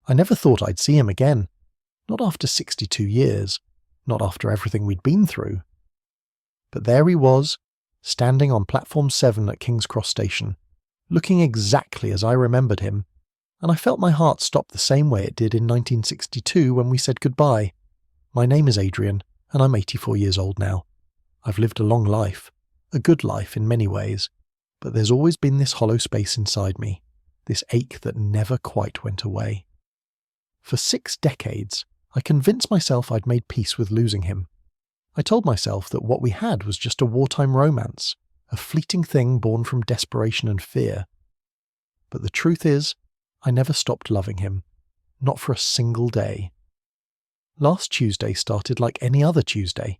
I never thought I'd see him again. Not after 62 years. Not after everything we'd been through. But there he was, standing on platform 7 at King's Cross Station, looking exactly as I remembered him, and I felt my heart stop the same way it did in 1962 when we said goodbye. My name is Adrian, and I'm 84 years old now. I've lived a long life, a good life in many ways, but there's always been this hollow space inside me, this ache that never quite went away. For 6 decades, I convinced myself I'd made peace with losing him. I told myself that what we had was just a wartime romance, a fleeting thing born from desperation and fear. But the truth is, I never stopped loving him, not for a single day. Last Tuesday started like any other Tuesday.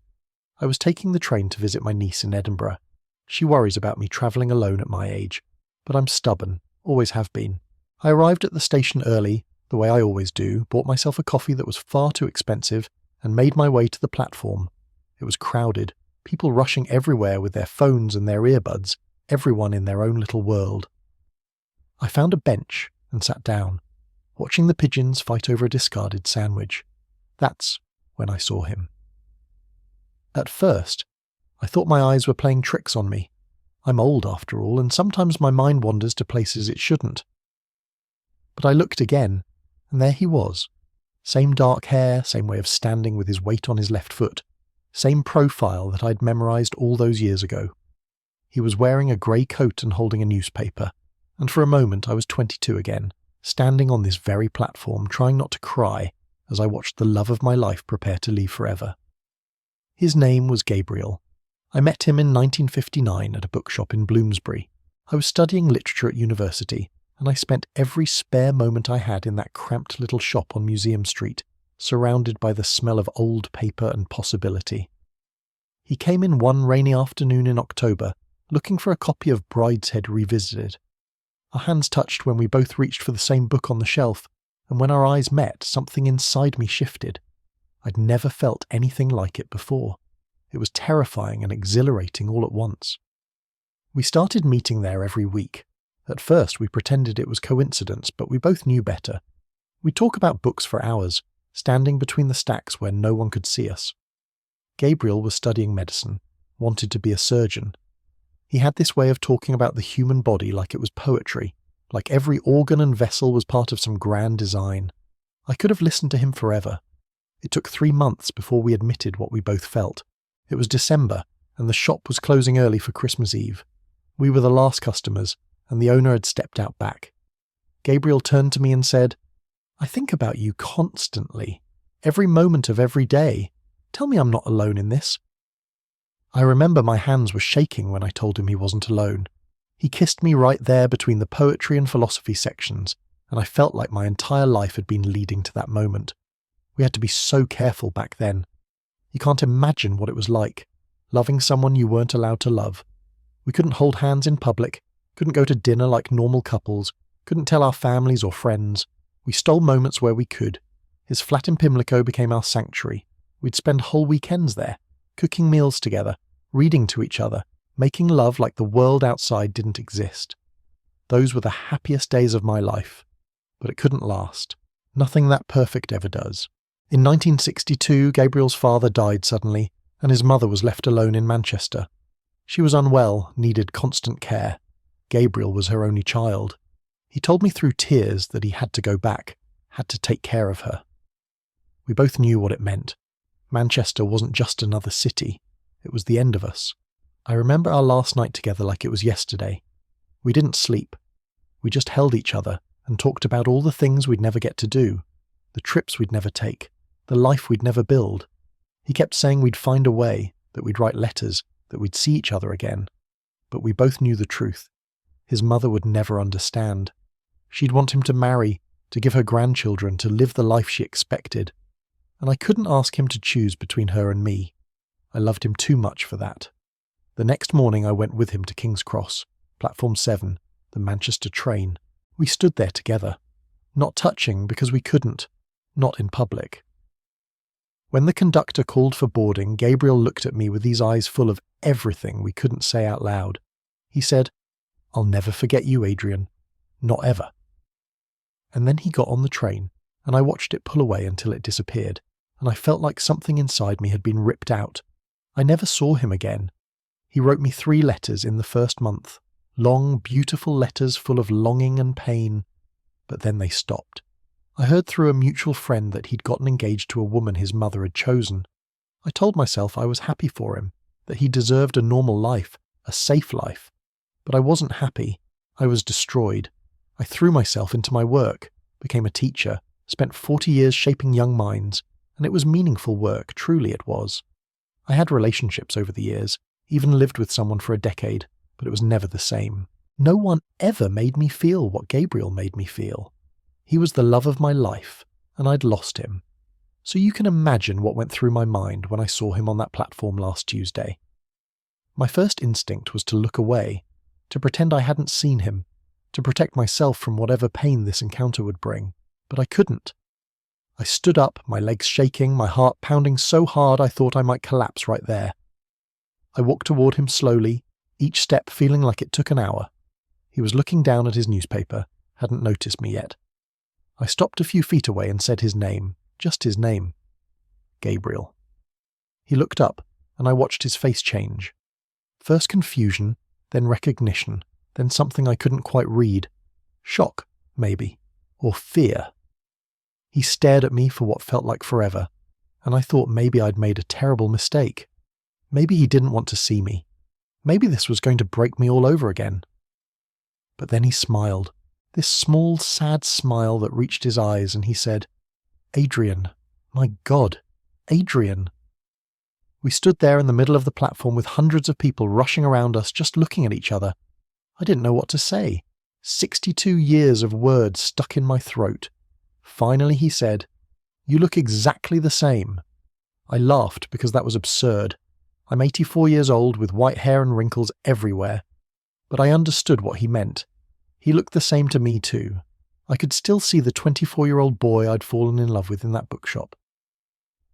I was taking the train to visit my niece in Edinburgh. She worries about me travelling alone at my age, but I'm stubborn, always have been. I arrived at the station early, the way I always do, bought myself a coffee that was far too expensive, and made my way to the platform. It was crowded, people rushing everywhere with their phones and their earbuds, everyone in their own little world. I found a bench and sat down, watching the pigeons fight over a discarded sandwich. That's when I saw him. At first, I thought my eyes were playing tricks on me. I'm old after all, and sometimes my mind wanders to places it shouldn't. But I looked again, and there he was. Same dark hair, same way of standing with his weight on his left foot, same profile that I'd memorised all those years ago. He was wearing a grey coat and holding a newspaper, and for a moment I was 22 again, standing on this very platform trying not to cry as I watched the love of my life prepare to leave forever. His name was Gabriel. I met him in 1959 at a bookshop in Bloomsbury. I was studying literature at university, and I spent every spare moment I had in that cramped little shop on Museum Street, surrounded by the smell of old paper and possibility. He came in one rainy afternoon in October, looking for a copy of Brideshead Revisited. Our hands touched when we both reached for the same book on the shelf, and when our eyes met, something inside me shifted. I'd never felt anything like it before. It was terrifying and exhilarating all at once. We started meeting there every week. At first we pretended it was coincidence, but we both knew better. We'd talk about books for hours, standing between the stacks where no one could see us. Gabriel was studying medicine, wanted to be a surgeon. He had this way of talking about the human body like it was poetry, like every organ and vessel was part of some grand design. I could have listened to him forever. It took 3 months before we admitted what we both felt. It was December, and the shop was closing early for Christmas Eve. We were the last customers, and the owner had stepped out back. Gabriel turned to me and said, "I think about you constantly, every moment of every day. Tell me I'm not alone in this." I remember my hands were shaking when I told him he wasn't alone. He kissed me right there between the poetry and philosophy sections, and I felt like my entire life had been leading to that moment. We had to be so careful back then. You can't imagine what it was like, loving someone you weren't allowed to love. We couldn't hold hands in public, couldn't go to dinner like normal couples, couldn't tell our families or friends. We stole moments where we could. His flat in Pimlico became our sanctuary. We'd spend whole weekends there, cooking meals together, reading to each other, making love like the world outside didn't exist. Those were the happiest days of my life. But it couldn't last. Nothing that perfect ever does. In 1962, Gabriel's father died suddenly, and his mother was left alone in Manchester. She was unwell, needed constant care. Gabriel was her only child. He told me through tears that he had to go back, had to take care of her. We both knew what it meant. Manchester wasn't just another city. It was the end of us. I remember our last night together like it was yesterday. We didn't sleep. We just held each other and talked about all the things we'd never get to do, the trips we'd never take, the life we'd never build. He kept saying we'd find a way, that we'd write letters, that we'd see each other again. But we both knew the truth. His mother would never understand. She'd want him to marry, to give her grandchildren, to live the life she expected. And I couldn't ask him to choose between her and me. I loved him too much for that. The next morning I went with him to King's Cross, platform 7, the Manchester train. We stood there together, not touching because we couldn't, not in public. When the conductor called for boarding, Gabriel looked at me with these eyes full of everything we couldn't say out loud. He said, "I'll never forget you, Adrian. Not ever." And then he got on the train, and I watched it pull away until it disappeared, and I felt like something inside me had been ripped out. I never saw him again. He wrote me 3 letters in the first month, long, beautiful letters full of longing and pain, but then they stopped. I heard through a mutual friend that he'd gotten engaged to a woman his mother had chosen. I told myself I was happy for him, that he deserved a normal life, a safe life. But I wasn't happy. I was destroyed. I threw myself into my work, became a teacher, spent 40 years shaping young minds, and it was meaningful work, truly it was. I had relationships over the years, even lived with someone for a decade, but it was never the same. No one ever made me feel what Gabriel made me feel. He was the love of my life, and I'd lost him. So you can imagine what went through my mind when I saw him on that platform last Tuesday. My first instinct was to look away, to pretend I hadn't seen him, to protect myself from whatever pain this encounter would bring, but I couldn't. I stood up, my legs shaking, my heart pounding so hard I thought I might collapse right there. I walked toward him slowly, each step feeling like it took an hour. He was looking down at his newspaper, hadn't noticed me yet. I stopped a few feet away and said his name, just his name. Gabriel. He looked up, and I watched his face change. First confusion, then recognition, then something I couldn't quite read. Shock, maybe, or fear. He stared at me for what felt like forever, and I thought maybe I'd made a terrible mistake. Maybe he didn't want to see me. Maybe this was going to break me all over again. But then he smiled, this small, sad smile that reached his eyes, and he said, "Adrian, my God, Adrian." We stood there in the middle of the platform with hundreds of people rushing around us, just looking at each other. I didn't know what to say. 62 years of words stuck in my throat. Finally he said, "You look exactly the same." I laughed because that was absurd. I'm 84 years old with white hair and wrinkles everywhere. But I understood what he meant. He looked the same to me too. I could still see the 24-year-old boy I'd fallen in love with in that bookshop.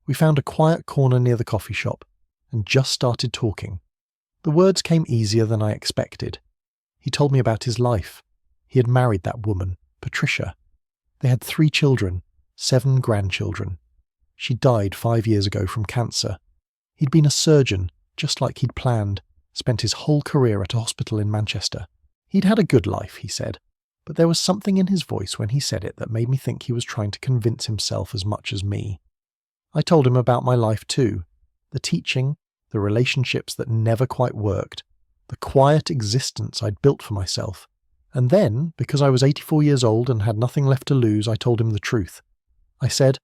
We found a quiet corner near the coffee shop and just started talking. The words came easier than I expected. He told me about his life. He had married that woman, Patricia. They had 3 children, 7 grandchildren. She died 5 years ago from cancer. He'd been a surgeon, just like he'd planned, spent his whole career at a hospital in Manchester. He'd had a good life, he said, but there was something in his voice when he said it that made me think he was trying to convince himself as much as me. I told him about my life too, the teaching, the relationships that never quite worked, the quiet existence I'd built for myself. And then, because I was 84 years old and had nothing left to lose, I told him the truth. I said,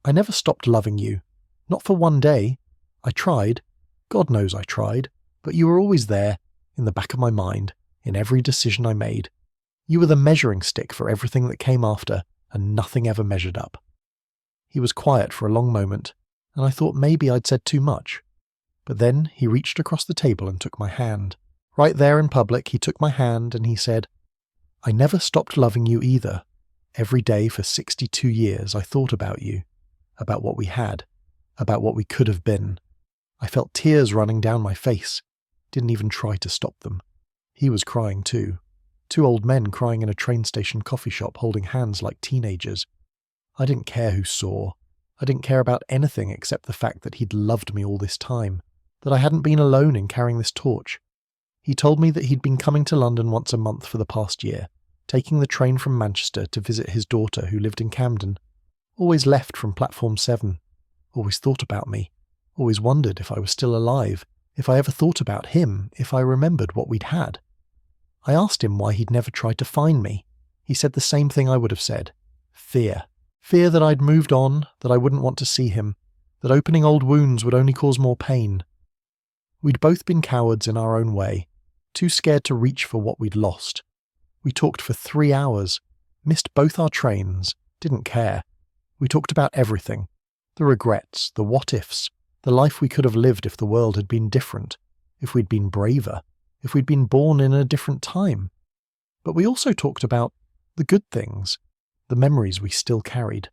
"I never stopped loving you. Not for one day. I tried. God knows I tried. But you were always there, in the back of my mind, in every decision I made. You were the measuring stick for everything that came after, and nothing ever measured up." He was quiet for a long moment, and I thought maybe I'd said too much. But then he reached across the table and took my hand. Right there in public, he took my hand and he said, "I never stopped loving you either. Every day for 62 years I thought about you, about what we had, about what we could have been. I felt tears running down my face, didn't even try to stop them." He was crying too. 2 old men crying in a train station coffee shop holding hands like teenagers. I didn't care who saw. I didn't care about anything except the fact that he'd loved me all this time, that I hadn't been alone in carrying this torch. He told me that he'd been coming to London once a month for the past year, taking the train from Manchester to visit his daughter who lived in Camden. Always left from platform 7. Always thought about me. Always wondered if I was still alive, if I ever thought about him, if I remembered what we'd had. I asked him why he'd never tried to find me. He said the same thing I would have said. Fear. Fear that I'd moved on, that I wouldn't want to see him, that opening old wounds would only cause more pain. We'd both been cowards in our own way, too scared to reach for what we'd lost. We talked for 3 hours, missed both our trains, didn't care. We talked about everything. The regrets, the what-ifs, the life we could have lived if the world had been different, if we'd been braver, if we'd been born in a different time. But we also talked about the good things, the memories we still carried,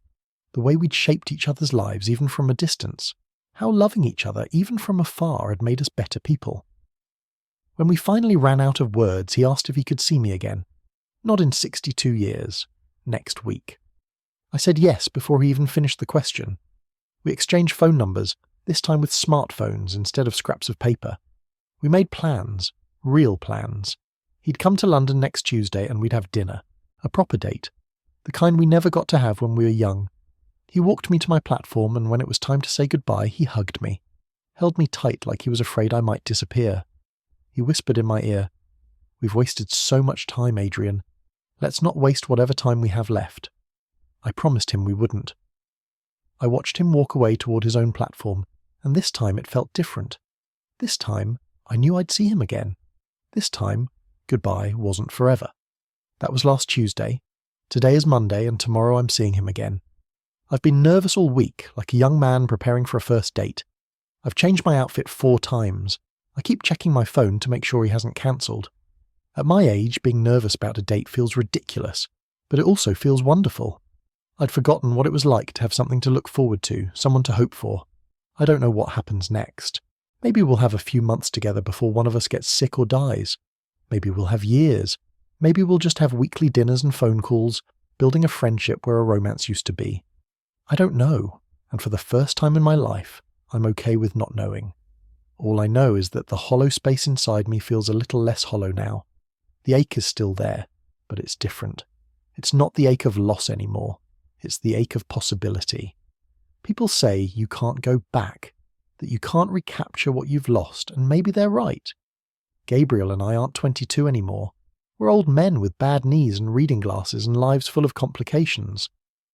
the way we'd shaped each other's lives even from a distance, how loving each other even from afar had made us better people. When we finally ran out of words, he asked if he could see me again. Not in 62 years. Next week. I said yes before he even finished the question. We exchanged phone numbers, this time with smartphones instead of scraps of paper. We made plans, real plans. He'd come to London next Tuesday and we'd have dinner, a proper date, the kind we never got to have when we were young. He walked me to my platform, and when it was time to say goodbye, he hugged me, held me tight like he was afraid I might disappear. He whispered in my ear, "We've wasted so much time, Adrian. Let's not waste whatever time we have left." I promised him we wouldn't. I watched him walk away toward his own platform, and this time it felt different. This time, I knew I'd see him again. This time, goodbye wasn't forever. That was last Tuesday. Today is Monday, and tomorrow I'm seeing him again. I've been nervous all week, like a young man preparing for a first date. I've changed my outfit 4 times. I keep checking my phone to make sure he hasn't cancelled. At my age, being nervous about a date feels ridiculous, but it also feels wonderful. I'd forgotten what it was like to have something to look forward to, someone to hope for. I don't know what happens next. Maybe we'll have a few months together before one of us gets sick or dies. Maybe we'll have years. Maybe we'll just have weekly dinners and phone calls, building a friendship where a romance used to be. I don't know, and for the first time in my life, I'm okay with not knowing. All I know is that the hollow space inside me feels a little less hollow now. The ache is still there, but it's different. It's not the ache of loss anymore. It's the ache of possibility. People say you can't go back, that you can't recapture what you've lost, and maybe they're right. Gabriel and I aren't 22 anymore. We're old men with bad knees and reading glasses and lives full of complications.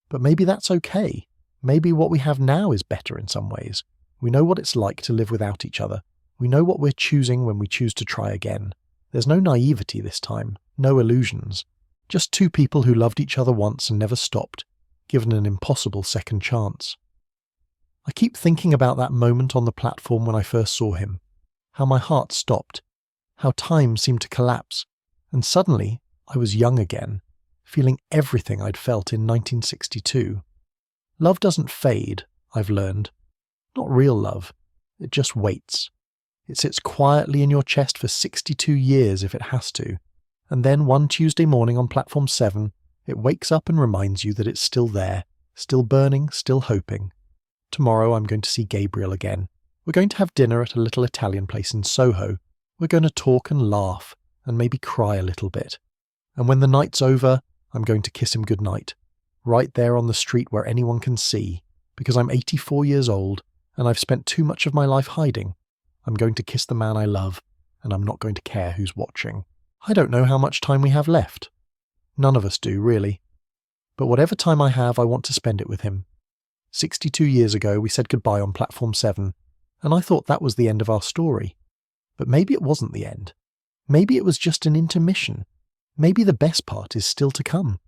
But maybe that's okay. Maybe what we have now is better in some ways. We know what it's like to live without each other. We know what we're choosing when we choose to try again. There's no naivety this time, no illusions. Just 2 people who loved each other once and never stopped, given an impossible second chance. I keep thinking about that moment on the platform when I first saw him, how my heart stopped, how time seemed to collapse, and suddenly I was young again, feeling everything I'd felt in 1962. Love doesn't fade, I've learned. Not real love. It just waits. It sits quietly in your chest for 62 years if it has to, and then one Tuesday morning on platform 7, it wakes up and reminds you that it's still there, still burning, still hoping. Tomorrow I'm going to see Gabriel again. We're going to have dinner at a little Italian place in Soho. We're going to talk and laugh, and maybe cry a little bit. And when the night's over, I'm going to kiss him goodnight, right there on the street where anyone can see, because I'm 84 years old, and I've spent too much of my life hiding. I'm going to kiss the man I love, and I'm not going to care who's watching. I don't know how much time we have left. None of us do, really. But whatever time I have, I want to spend it with him. 62 years ago, we said goodbye on platform 7, and I thought that was the end of our story. But maybe it wasn't the end. Maybe it was just an intermission. Maybe the best part is still to come.